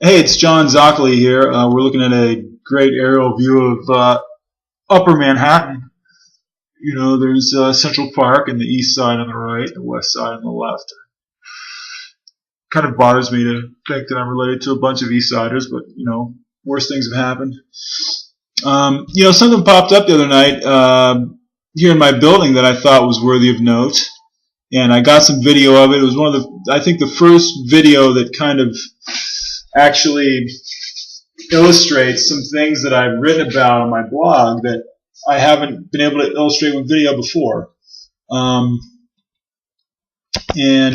Hey, it's John Zockley here. We're looking at a great aerial view of Upper Manhattan. You know, there's Central Park and the east side on the right, the west side on the left. Kind of bothers me to think that I'm related to a bunch of East Siders, but you know, worse things have happened. Something popped up the other night here in my building that I thought was worthy of note, and I got some video of it. It was one of the, I think, the first video that kind of actually illustrates some things that I've written about on my blog that I haven't been able to illustrate with video before. And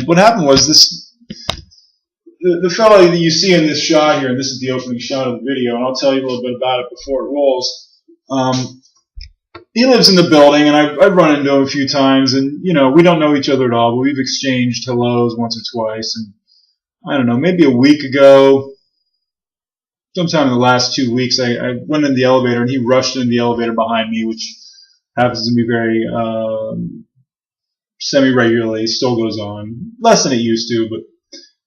what happened was the fellow that you see in this shot here, and this is the opening shot of the video, and I'll tell you a little bit about it before it rolls. He lives in the building, and I've run into him a few times, and you know, we don't know each other at all, but we've exchanged hellos once or twice. And I don't know, maybe a week ago, sometime in the last 2 weeks, I went in the elevator and he rushed in the elevator behind me, which happens to be very semi-regularly. Still goes on, less than it used to, but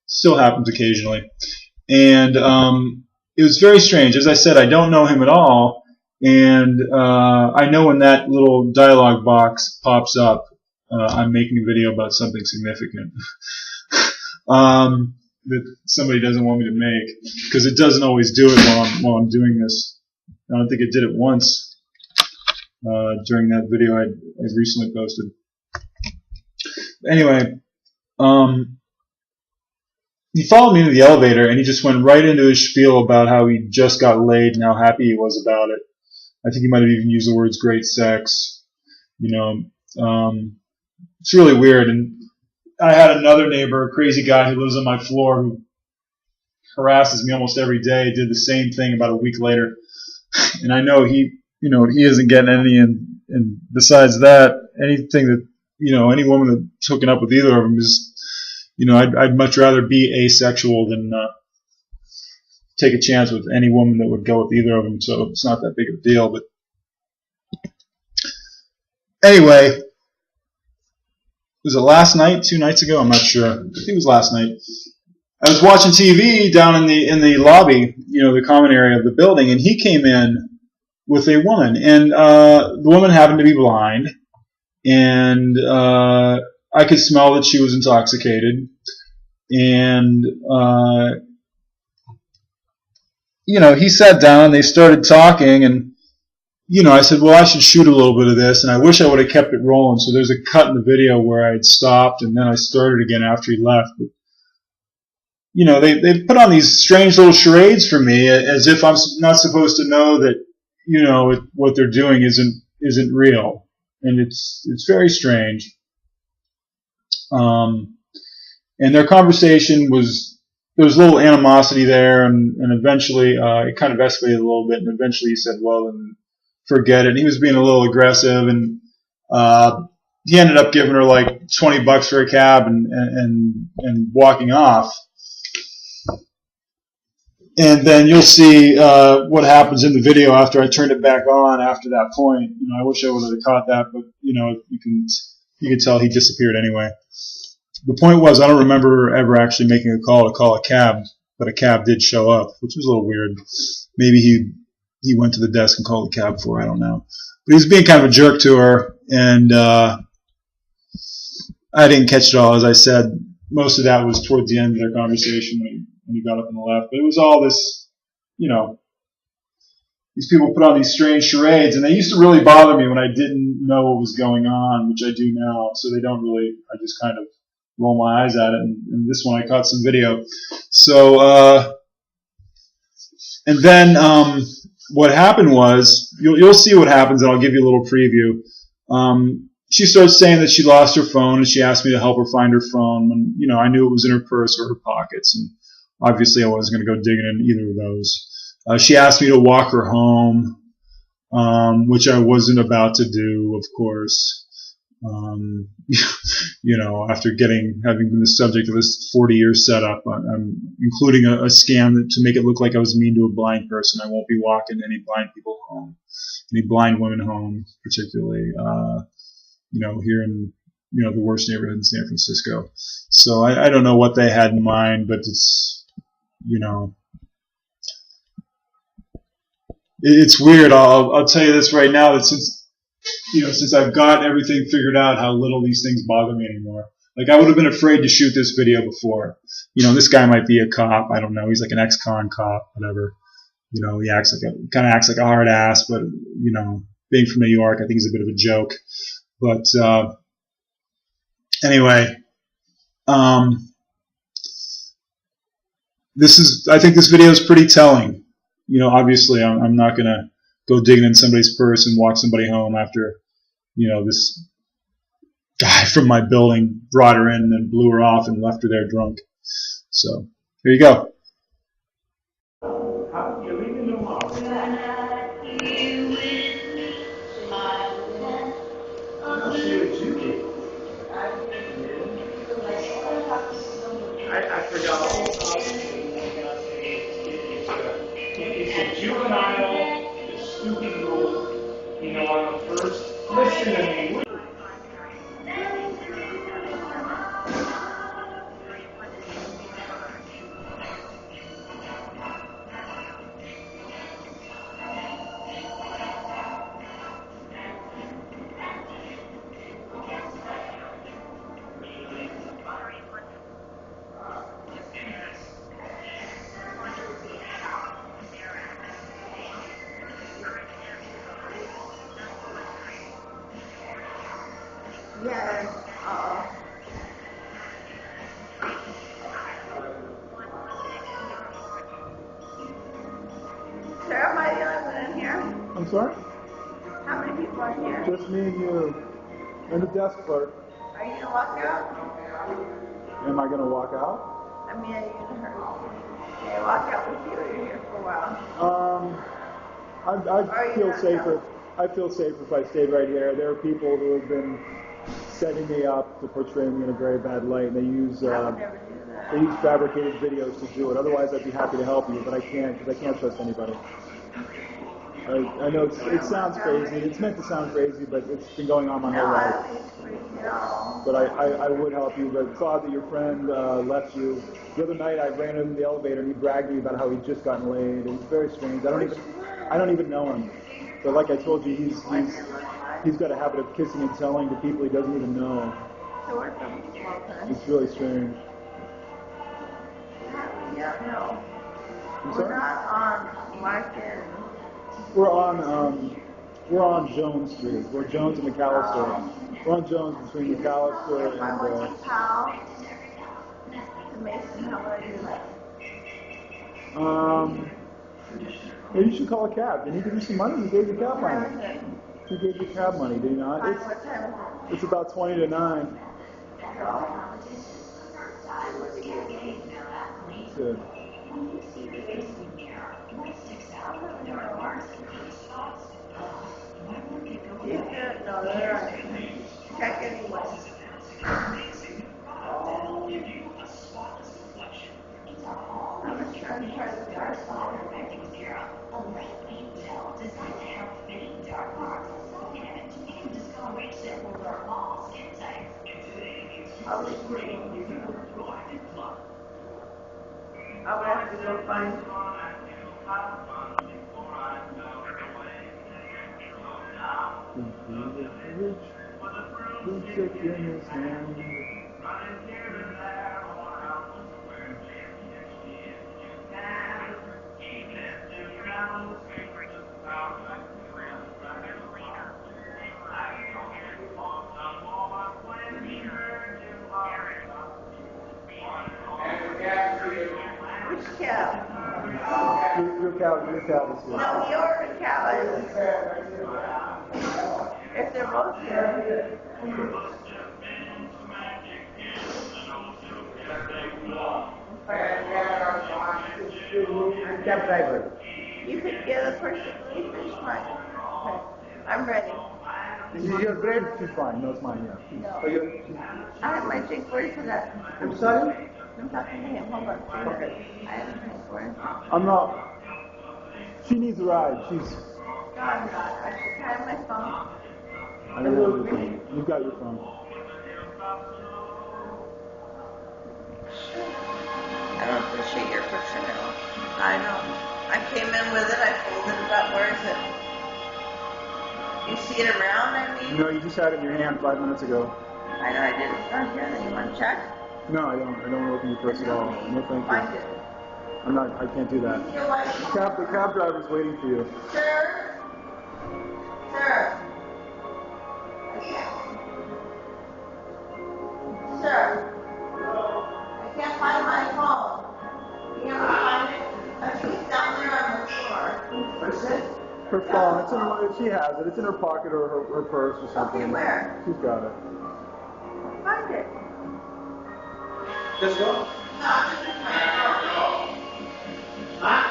still happens occasionally. And it was very strange. As I said, I don't know him at all, and I know when that little dialogue box pops up, I'm making a video about something significant. That somebody doesn't want me to make, because it doesn't always do it while I'm doing this. I don't think it did it once during that video I recently posted. Anyway, he followed me into the elevator, and he just went right into his spiel about how he just got laid and how happy he was about it. I think he might have even used the words "great sex." You know, it's really weird. And I had another neighbor, a crazy guy who lives on my floor, who harasses me almost every day, did the same thing about a week later. And I know he isn't getting any, and besides that, anything that, you know, any woman that's hooking up with either of them is, you know, I'd much rather be asexual than take a chance with any woman that would go with either of them, so it's not that big of a deal. But anyway, was it last night, 2 nights ago? I'm not sure. I think it was last night. I was watching TV down in the lobby, you know, the common area of the building, and he came in with a woman, and the woman happened to be blind, and I could smell that she was intoxicated, and you know, he sat down, they started talking, and you know, I said, well, I should shoot a little bit of this, and I wish I would have kept it rolling. So there's a cut in the video where I had stopped, and then I started again after he left. But, you know, they put on these strange little charades for me, as if I'm not supposed to know that, you know, what they're doing isn't real, and it's very strange. And their conversation there was a little animosity there, and eventually it kind of escalated a little bit, and eventually he said, well, then forget it. And he was being a little aggressive, and he ended up giving her like $20 for a cab and walking off. And then you'll see what happens in the video after I turned it back on after that point. You know, I wish I would have caught that, but you know, you can tell he disappeared anyway. The point was, I don't remember ever actually making a call to call a cab, but a cab did show up, which was a little weird. Maybe he went to the desk and called the cab for her, I don't know. But he was being kind of a jerk to her, and I didn't catch it all. As I said, most of that was towards the end of their conversation when he got up and left. But it was all this, you know, these people put on these strange charades, and they used to really bother me when I didn't know what was going on, which I do now, so they don't really, I just kind of roll my eyes at it, and this one I caught some video. So, and then what happened was, you'll see what happens, and I'll give you a little preview. She starts saying that she lost her phone, and she asked me to help her find her phone when, you know, I knew it was in her purse or her pockets, and obviously I wasn't going to go digging in either of those. She asked me to walk her home, which I wasn't about to do, of course. You know, after having been the subject of this 40-year setup, I'm including a scam to make it look like I was mean to a blind person. I won't be walking any blind people home, any blind women home, particularly, you know, here in, you know, the worst neighborhood in San Francisco. So I don't know what they had in mind, but it's, you know, it's weird. I'll tell you this right now, that since I've got everything figured out, how little these things bother me anymore. Like, I would have been afraid to shoot this video before. This guy might be a cop. I don't know. He's like an ex-con cop, whatever. He kind of acts like a hard ass, but being from New York, I think he's a bit of a joke. But anyway, I think this video is pretty telling. Obviously, I'm not gonna go digging in somebody's purse and walk somebody home after, this guy from my building brought her in and then blew her off and left her there drunk. So here you go. I forgot all about it. It's a juvenile, stupid rule. On the first, listen to me. Yes. Sir, am I the only one in here? I'm sorry? How many people are here? Just me and you. And the desk clerk. Are you gonna walk out? Am I going to walk out? I mean, are you gonna hurt? Can I walk out with you? Or you're here for a while. I feel safer. I feel safer if I stayed right here. There are people who have been setting me up to portray me in a very bad light. They use I would never do that. they use fabricated videos to do it. Otherwise, I'd be happy to help you, but I can't because I can't trust anybody. I know it sounds crazy. It's meant to sound crazy, but it's been going on my whole No, I life. don't think it's crazy at all. But I would help you. But it's odd that your friend left you. The other night I ran in the elevator and he bragged me about how he'd just gotten laid. It was very strange. I don't even know him. But like I told you, he's got a habit of kissing and telling to people he doesn't even know. So we're from small town. It's really strange. Yeah, no. I'm We're sorry? not on Larkin. We're on Jones Street. We're Jones and McAllister. We're on Jones between McAllister If I and. went to Powell, to Mason, how would I do that? Maybe you should call a cab. Did he give you some money? He gave you cab What time money. is it? He gave you cab money, did he not? What time is it? It's about 20 to 9. Good. No, they're on. Check anyway. I'm just trying to try the first one. I would have to go find. Which cow? Your cow is here. No, your cow is. If they're both here. Cab driver. You could get a person. You finish mine. Okay. I'm ready. This is your bread? She's fine. No, it's mine, yeah. No. Oh, I have my drink. Where's it at? I'm sorry? I'm talking to him. Hold on. Okay. I have a drink. Where? I'm not. She needs a ride. She's. No, I'm not. I should have my phone. I don't have your phone. You've got your phone. I don't appreciate your portrayal. I don't. I came in with it. I folded it up. Where is it? You see it around, I mean? No, you just had it in your hand 5 minutes ago. I know I did. It's not here. Then you want to check? No, I don't. I don't want to look in your purse at all. No, thank Find you. it. I'm not. I can't do that. Feel like The cab driver's waiting for you. Sir? Sir? Sir? I can't find my phone. You ever find it? I think it's down there on the floor. Where's it? Her phone. It's in her, she has it. It's in her pocket or her purse or something. Okay, where? She's got it. Find it. Let's go. No, I'm just in my phone. Huh?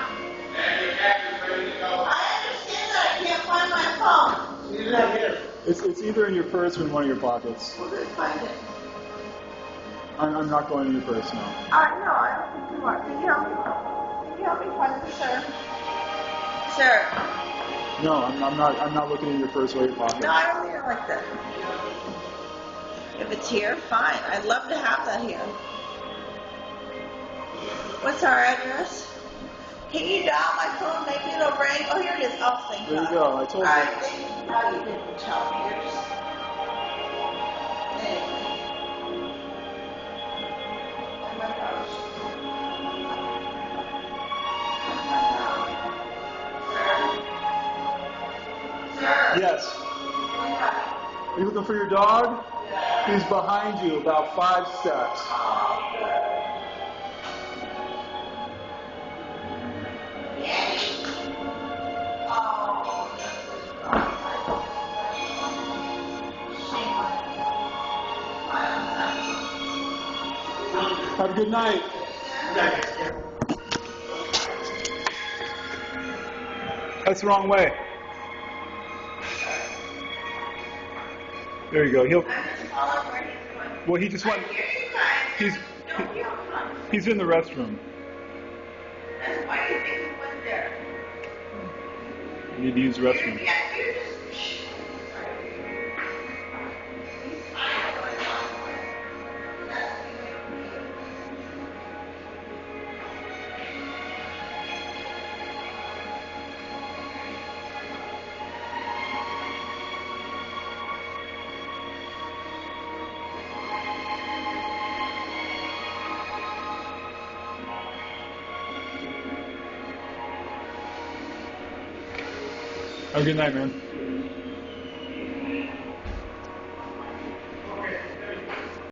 I understand that I can't find my phone. She's not here. It's either in your purse or in one of your pockets. Well, just find it. I'm not going in your purse now. No, I don't think you are. Can you help me? Can you help me find it, sir? Sir? No, I'm not looking in your purse or your pocket. No, I don't mean it like that. If it's here, fine. I'd love to have that here. What's our address? Can you dial my phone? Maybe it'll ring. Oh, here it is. Oh, thank There you God. go. I told you. All right, thank you. Now you didn't tell me. You're just... Anyway. Oh, my gosh. Sir? Sir? Yes. Yeah. Are you looking for your dog? He's behind you, about 5 steps. Oh, good. Have a good night. That's the wrong way. There you go. Well, he just went. He's in the restroom. Why do you think he went there? You need to use the restroom. Have a good night, man.